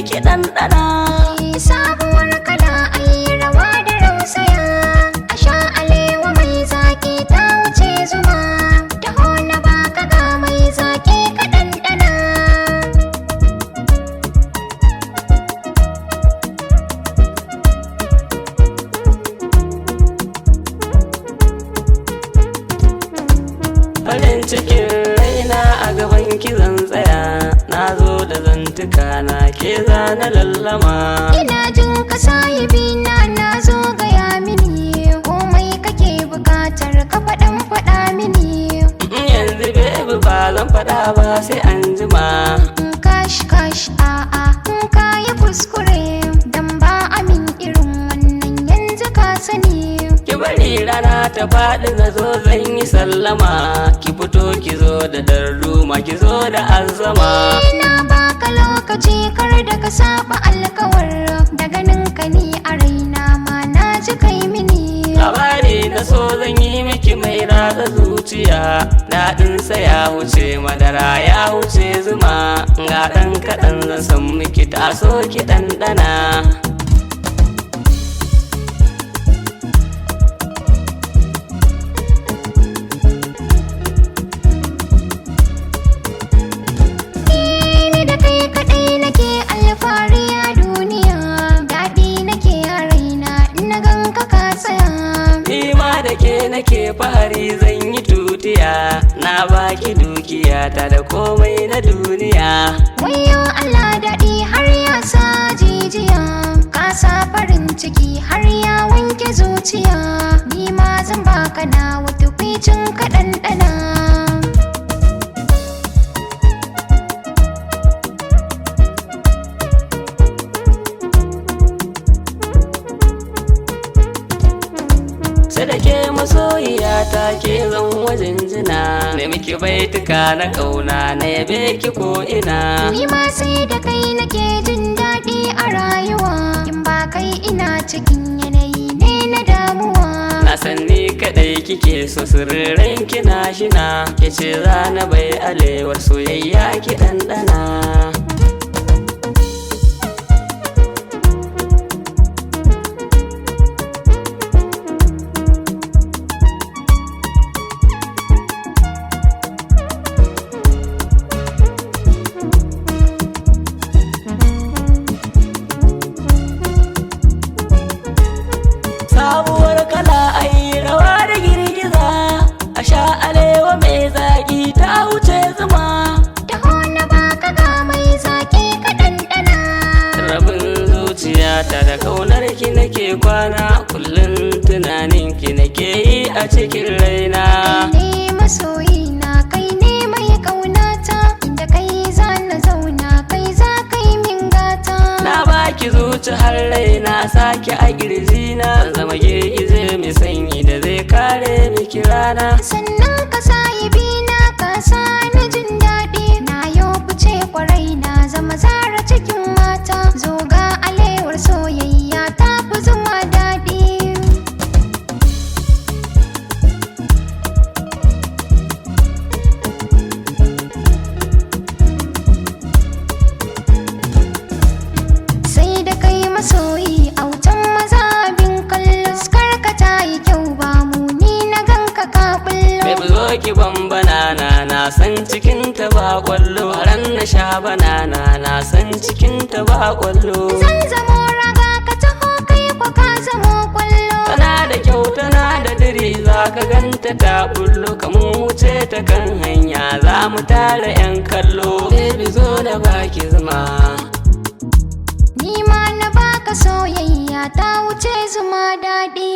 ki ɗanɗana. Sabuwar kala ayi rawa da rausaya, a sha alewa mai zaki ta wuce zuma, taho na baka ga mai zaki ka ɗanɗana. Farin cikin raina a gaban ki zan tsaya, na zo da zantuka na ke zana lallama. Ina jin ka sahibi na zo gaya mini, komai kake bukatar ka faɗa mini. Yanzu bebi ba zan faɗa ba sai an jima. Kash a'a in ka yi kuskure, dan ba amin irin wannan yanzu ka sani. Ki bari rana ta faɗi na zo zan yi sallama, ki fito ki zo da darduma ki zo da azama. Ina baka lokaci kar da ka saba alkawar, da ganin ka ni a raina ma na ji kai mini. Labari na so zan yi miki mai ratsa zuciya, daɗinsa ya wuce madara ya wuce zuma, ga ɗan kaɗan zan san miki taso ki ɗanɗana. Ni da kai kaɗai nake alfahari a duniya, daɗi nake a raina in na ganka ka tsaya. Ni ma da ke nake fahari zan yi tutiya, na baki dukiya ta da komai na duniya. Wayo Allah daɗi har ya sa jijiya, ka sa farin ciki har ya wanke zuciya, ni ma zan baka na wata kwicin ka ɗanɗana. Sai da ke masoyiya ta ke zan wajen jina, da miki baituka na kauna na yabe ki ko ina. Ni ma sai da kai nake jin daɗi a rayuwa, in ba kai ina cikin yanayi ne na damuwa. Na san ni kadai kike so sirrin kina shina, ke ce za na bai alewar soyayya ki ɗanɗana. Sabuwar kala ayi rawa da girgiza, a sha alewa mai zaki ta wuce zuma. Taho na baka ga mai zaki ka ɗanɗana. Rabin zuciyata da kaunar ki nake kwana, kullum tunanin ki nake yi a cikin raina. Kai ne masoyina, kai ne mai ƙaunata, inda kai za na zauna, kai za kai min gata. Na baki zuci har raina sake a kirjina, zama girgize mai sanyi da zai kare miki rana. Sannan ka sahibi na ka sa ni jin daɗi, na yau fice kwarai na zama zara cikin mata, zo ga alewar soyayya ta fi zuma daɗi. Sai da kai masoyi autan maza abin kallo, skar ka ta yi kyau ba muni na ganka ka bullo. Baby zo ki ban banana, na san cikin ta ba kwallo, ran na sha banana, na san cikin ta ba kwallo. Zan zamo raga ka taho kai kwa ka zamo kwallo. Tana da kyau tana da diri, za ka ganta ta bullo, kamun wuce ta kan hanya za mu tara 'yan kallo. Baby zo da baki zuma, Ni ma na baka soyayya ta wuce zuma daɗi.